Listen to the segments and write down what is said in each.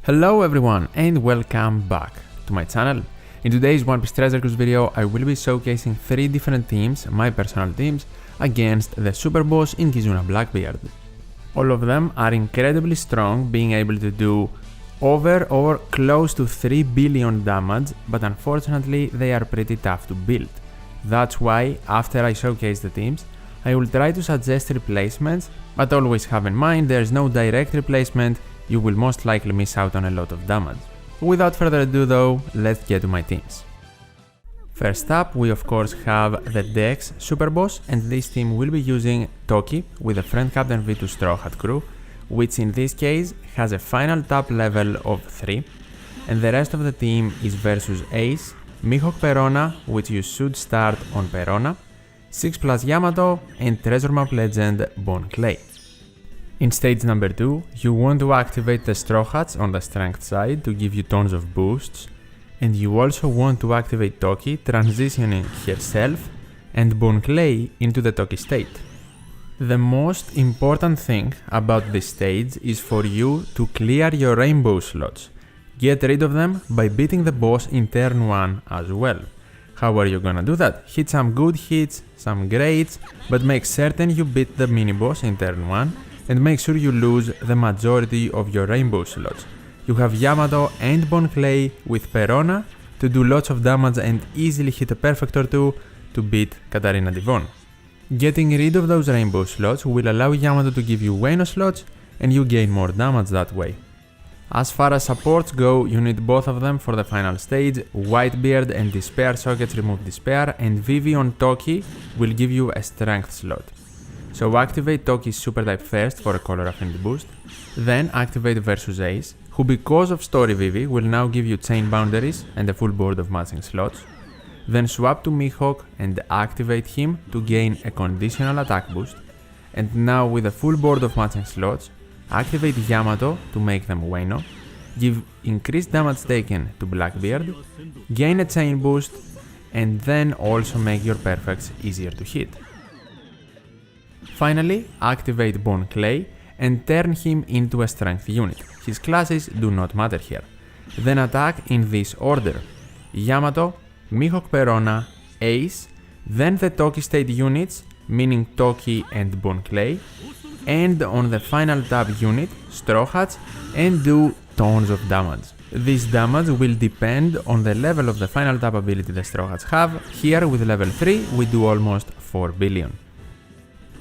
Hello everyone and welcome back to my channel. In today's One Piece Treasure Cruise video, I will be showcasing 3 different teams, my personal teams, against the Super Boss in Kizuna Blackbeard. All of them are incredibly strong, being able to do over or close to 3 billion damage, but unfortunately they are pretty tough to build. That's why, after I showcase the teams, I will try to suggest replacements, but always have in mind there is no direct replacement. You will most likely miss out on a lot of damage. Without further ado though, let's get to my teams. First up, we of course have the Dex Super Boss, and this team will be using Toki with a friend captain V2 Straw Hat crew, which in this case has a final tap level of 3, and the rest of the team is versus Ace, Mihawk Perona, which you should start on Perona, 6+ Yamato, and Treasure Map Legend Bone Clay. In stage number 2, you want to activate the Straw Hats on the strength side to give you tons of boosts, and you also want to activate Toki, transitioning herself and Bone Clay into the Toki state. The most important thing about this stage is for you to clear your rainbow slots. Get rid of them by beating the boss in turn 1 as well. How are you gonna do that? Hit some good hits, some greats, but make certain you beat the mini boss in turn 1 and make sure you lose the majority of your rainbow slots. You have Yamato and Bone Clay with Perona to do lots of damage and easily hit a perfect or 2 to beat Katarina Devon. Getting rid of those rainbow slots will allow Yamato to give you Wano slots and you gain more damage that way. As far as supports go, you need both of them for the final stage. Whitebeard and Despair sockets remove Despair, and Vivi on Toki will give you a strength slot. So activate Toki's super type first for a color affinity boost, then activate versus Ace, who because of Story Vivi will now give you chain boundaries and a full board of matching slots. Then swap to Mihawk and activate him to gain a conditional attack boost, and now with a full board of matching slots, activate Yamato to make them Wano, give increased damage taken to Blackbeard, gain a chain boost, and then also make your perfects easier to hit. Finally, activate Bone Clay and turn him into a strength unit. His classes do not matter here. Then attack in this order: Yamato, Mihawk Perona, Ace, then the Toki state units, meaning Toki and Bone Clay, and on the final tab unit, Straw Hats, and do tons of damage. This damage will depend on the level of the final tab ability the Straw Hats have. Here with level 3 we do almost 4 billion.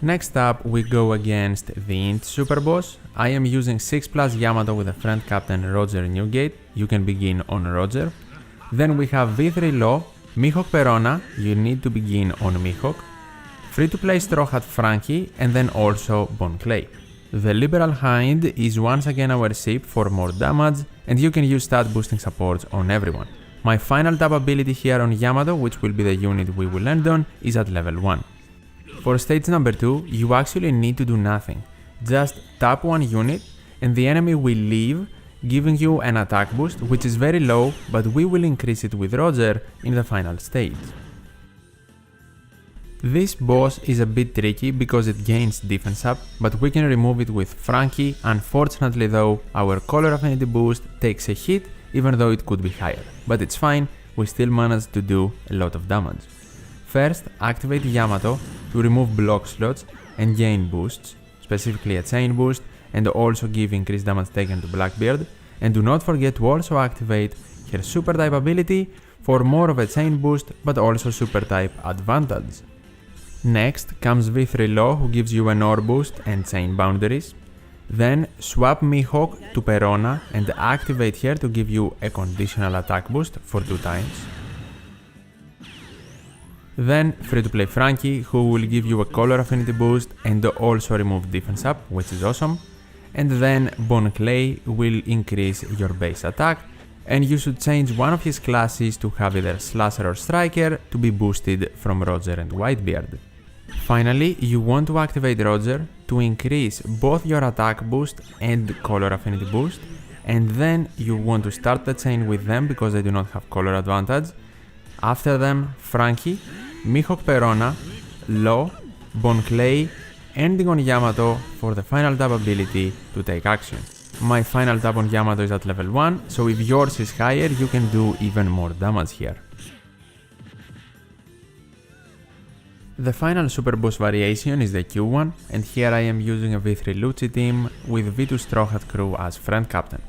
Next up, we go against the INT Super Boss. I am using 6+ Yamato with a friend captain Roger Newgate. You can begin on Roger. Then we have V3 Law, Mihawk Perona. You need to begin on Mihawk. Free to play Straw Hat Frankie, and then also Bone Clay. The Liberal Hind is once again our ship for more damage, and you can use stat boosting supports on everyone. My final tab ability here on Yamato, which will be the unit we will end on, is at level 1. For stage number 2, you actually need to do nothing. Just tap one unit and the enemy will leave, giving you an attack boost, which is very low, but we will increase it with Roger in the final stage. This boss is a bit tricky because it gains defense up, but we can remove it with Frankie. Unfortunately though, our color affinity boost takes a hit even though it could be higher, but it's fine, we still managed to do a lot of damage. First, activate Yamato to remove block slots and gain boosts, specifically a chain boost, and also give increased damage taken to Blackbeard, and do not forget to also activate her super type ability for more of a chain boost but also super type advantage. Next comes V3 Law, who gives you an ore boost and chain boundaries. Then swap Mihawk to Perona and activate her to give you a conditional attack boost for 2 times. Then free to play Frankie, who will give you a color affinity boost and also remove defense up, which is awesome. And then Bone Clay will increase your base attack, and you should change one of his classes to have either Slasher or Striker to be boosted from Roger and Whitebeard. Finally, you want to activate Roger to increase both your attack boost and color affinity boost, and then you want to start the chain with them because they do not have color advantage. After them, Frankie, Mihawk Perona, Law, Bone Clay, ending on Yamato for the final tab ability to take action. my final tap on Yamato is at level 1, so if yours is higher, you can do even more damage here. The final Super Boss variation is the Q one, and here I am using a V3 Lucci team with V2 Straw Hat crew as friend captain.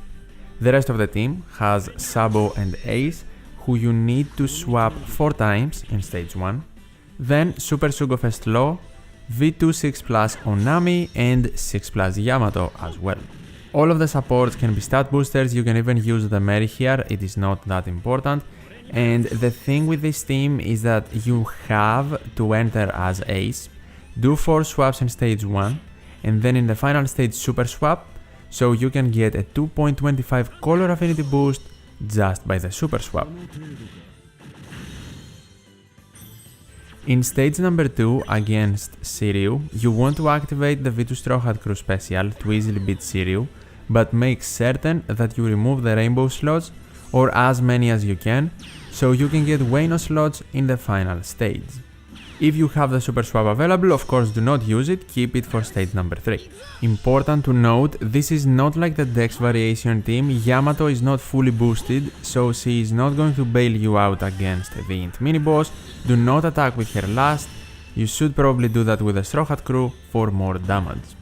The rest of the team has Sabo and Ace, who you need to swap 4 times in stage 1, then Super Sugo Fest Law, V2 6 plus Onami and 6 plus Yamato as well. All of the supports can be stat boosters, you can even use the Mary here, it is not that important. And the thing with this team is that you have to enter as Ace, do 4 swaps in stage 1, and then in the final stage super swap, so you can get a 2.25 color affinity boost just by the super swap. In stage number 2 against Siryu, you want to activate the V2 Straw Hat Crew special to easily beat Siryu, but make certain that you remove the rainbow slots, or as many as you can, so you can get Wayno slots in the final stage. If you have the super swap available, of course do not use it, keep it for stage number 3. Important to note, this is not like the Dex variation team, Yamato is not fully boosted, so she is not going to bail you out against the INT mini boss. Do not attack with her last, you should probably do that with the Straw Hat crew for more damage.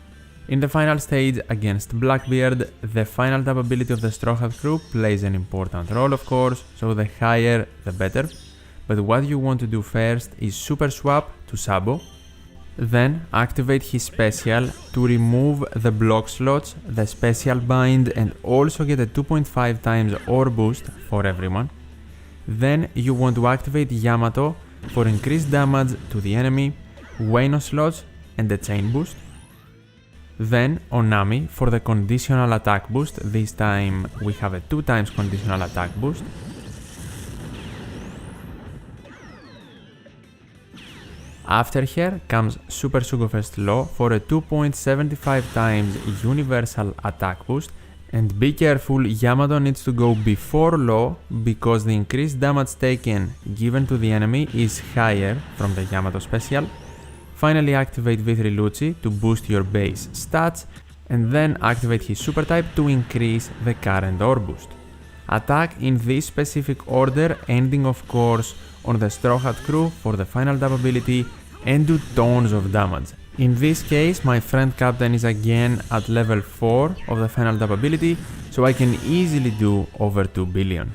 In the final stage against Blackbeard, the final tap ability of the Straw Hat crew plays an important role of course, so the higher the better. But what you want to do first is super swap to Sabo, then activate his special to remove the block slots, the special bind and also get a 2.5 times ore boost for everyone. Then you want to activate Yamato for increased damage to the enemy, Wayno slots and the chain boost. Then Onami for the conditional attack boost, this time we have a 2 times conditional attack boost. After her comes Super Sugo Fest Law for a 2.75 times universal attack boost, and be careful, Yamato needs to go before Law because the increased damage taken given to the enemy is higher from the Yamato special. Finally activate V3 Lucci to boost your base stats, and then activate his super type to increase the current ore boost. Attack in this specific order, ending of course on the Straw Hat crew for the final tap ability and do tons of damage. In this case my friend captain is again at level 4 of the final tap ability, so I can easily do over 2 billion.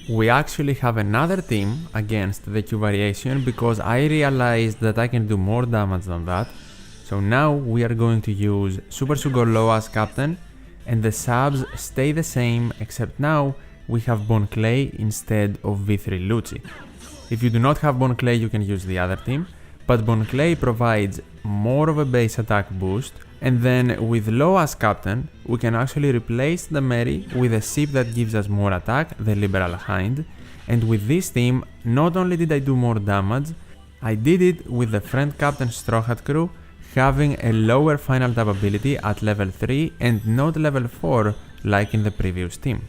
We actually have another team against the Q variation because I realized that I can do more damage than that. So now we are going to use Super Sugo Law as captain, and the subs stay the same except now we have Bone Clay instead of V3 Lucci. If you do not have Bone Clay you can use the other team, but Bone Clay provides more of a base attack boost, and then with Law as captain we can actually replace the Mary with a ship that gives us more attack, the Liberal Hind, and with this team not only did I do more damage, I did it with the friend captain Straw Hat crew having a lower final tap ability at level 3 and not level 4 like in the previous team.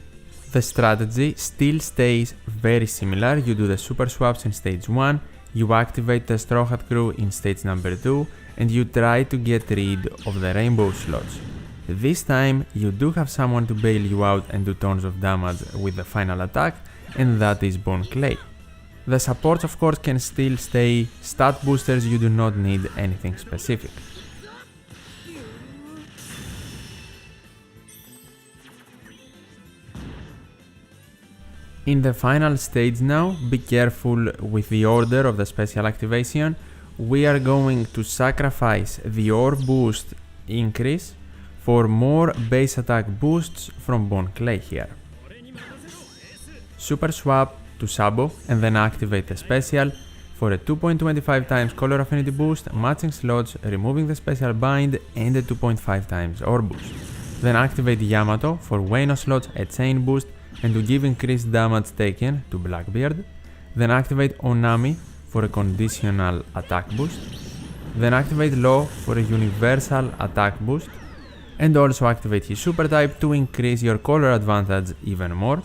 The strategy still stays very similar, you do the super swaps in stage 1, you activate the Straw Hat crew in stage number 2, and you try to get rid of the rainbow slots. This time you do have someone to bail you out and do tons of damage with the final attack, and that is Bone Clay. The supports of course can still stay stat boosters, you do not need anything specific. In the final stage now, be careful with the order of the special activation. We are going to sacrifice the ore boost increase for more base attack boosts from Bone Clay here. Super swap to Sabo and then activate the special for a 2.25 times color affinity boost, matching slots, removing the special bind and a 2.5 times ore boost. Then activate Yamato for Wayno slots, a chain boost, and to give increased damage taken to Blackbeard. Then activate Onami for a conditional attack boost. Then activate Law for a universal attack boost. And also activate his super type to increase your color advantage even more.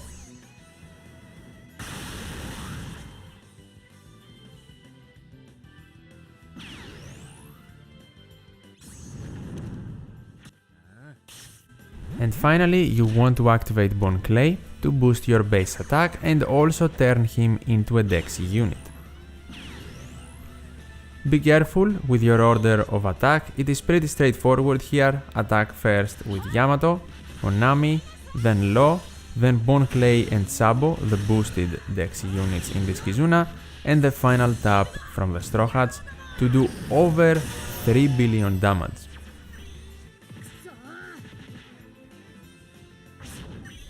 finally, you want to activate Bone Clay to boost your base attack and also turn him into a Dexy unit. Be careful with your order of attack, it is pretty straightforward here. Attack first with Yamato, Onami, then Law, then Bone Clay and Sabo, the boosted Dexy units in this Kizuna, and the final tap from the Straw Hats to do over 3 billion damage.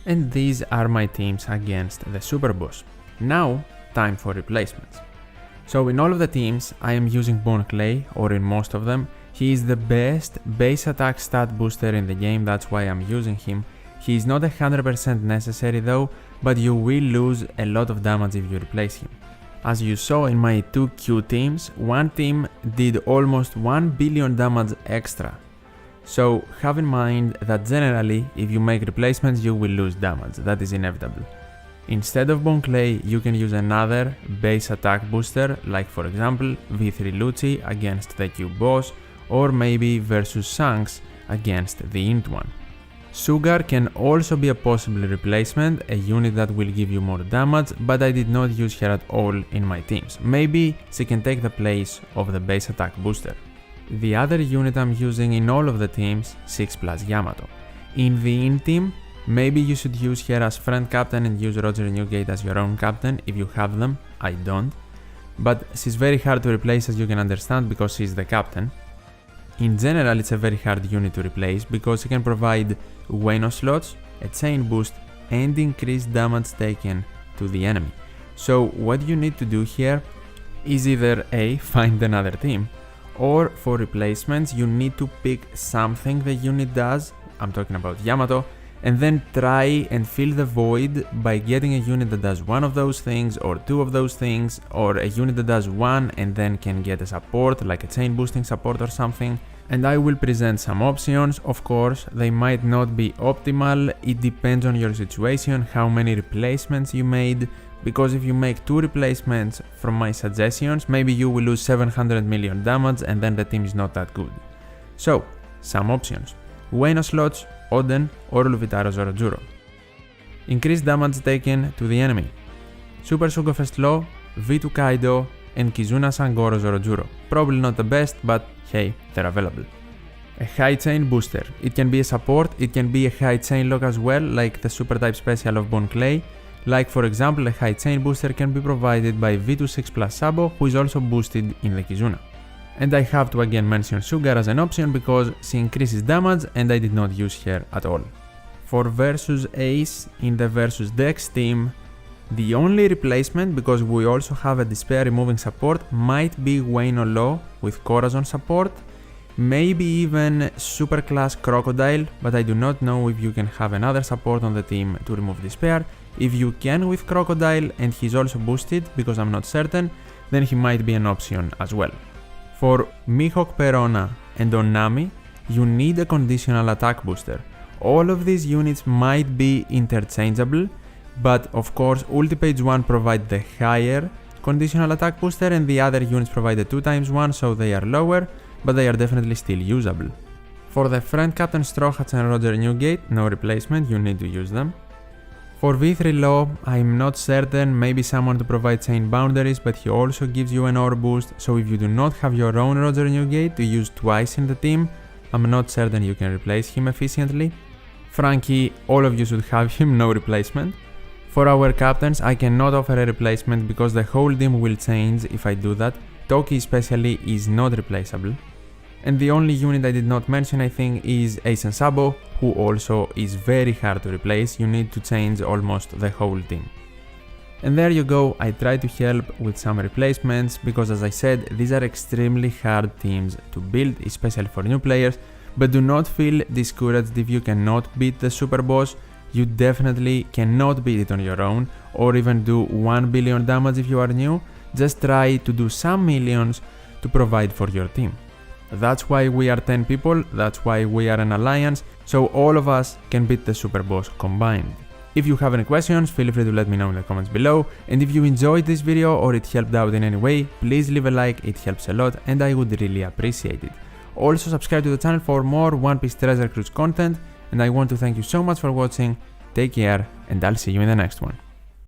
And these are my teams against the Super Boss. Now, time for replacements. So in all of the teams, I am using Bone Clay, or in most of them. He is the best base attack stat booster in the game, that's why I'm using him. He is not 100% necessary though, but you will lose a lot of damage if you replace him. As you saw in my two Q teams, one team did almost 1 billion damage extra. So have in mind that generally, if you make replacements, you will lose damage, that is inevitable. Instead of Bone Clay, you can use another base attack booster, like for example V3 Lucci against the Q boss, or maybe versus Shanks against the INT one. Sugar can also be a possible replacement, a unit that will give you more damage, but I did not use her at all in my teams. Maybe she can take the place of the base attack booster. The other unit I'm using in all of the teams, 6+ Yamato. In the INT team, maybe you should use her as friend captain and use Roger Newgate as your own captain if you have them. I don't. But she's very hard to replace, as you can understand, because she's the captain. In general, it's a very hard unit to replace because she can provide Wayno slots, a chain boost, and increased damage taken to the enemy. So what you need to do here is either A, find another team, or for replacements you need to pick something the unit does, I'm talking about Yamato, and then try and fill the void by getting a unit that does one of those things or two of those things, or a unit that does one and then can get a support like a chain boosting support or something. And I will present some options. Of course, they might not be optimal, it depends on your situation, how many replacements you made, because if you make 2 replacements from my suggestions, maybe you will lose 700 million damage and then the team is not that good. So, some options. Wayno slots, Oden or Luvitaro Zorojuro. Increased damage taken to the enemy. Super Sugofest Law, V2 Kaido and Kizuna Sangoro Zorojuro. Probably not the best, but hey, they're available. A high chain booster. It can be a support, it can be a high chain lock as well, like the super type special of Bone Clay. Like for example, a high chain booster can be provided by V26+ Sabo, who is also boosted in the Kizuna. And I have to again mention Sugar as an option because she increases damage and I did not use her at all. For versus Ace in the versus Dex team, the only replacement, because we also have a Despair removing support, might be Wayno Law with Corazon support, maybe even Superclass Crocodile, but I do not know if you can have another support on the team to remove Despair. If you can with Crocodile and he's also boosted, because I'm not certain, then he might be an option as well. For Mihawk Perona and Onami, you need a conditional attack booster. All of these units might be interchangeable, but of course Ulti-Page 1 provide the higher conditional attack booster and the other units provide the 2x1, so they are lower, but they are definitely still usable. For the friend captain Straw Hats and Roger Newgate, no replacement, you need to use them. For V3 Law, I'm not certain, maybe someone to provide chain boundaries, but he also gives you an ore boost, so if you do not have your own Roger Newgate to use twice in the team, I'm not certain you can replace him efficiently. Frankie, all of you should have him, no replacement. For our captains, I cannot offer a replacement because the whole team will change if I do that. Toki especially is not replaceable. And the only unit I did not mention, I think, is Ace and Sabo, who also is very hard to replace. You need to change almost the whole team. And there you go, I tried to help with some replacements, because as I said, these are extremely hard teams to build, especially for new players, but do not feel discouraged if you cannot beat the Super Boss. You definitely cannot beat it on your own, or even do 1 billion damage if you are new. Just try to do some millions to provide for your team. That's why we are 10 people, that's why we are an alliance, so all of us can beat the Super Boss combined. If you have any questions, feel free to let me know in the comments below, and if you enjoyed this video or it helped out in any way, please leave a like, it helps a lot and I would really appreciate it. Also subscribe to the channel for more One Piece Treasure Cruise content, and I want to thank you so much for watching. Take care, and I'll see you in the next one.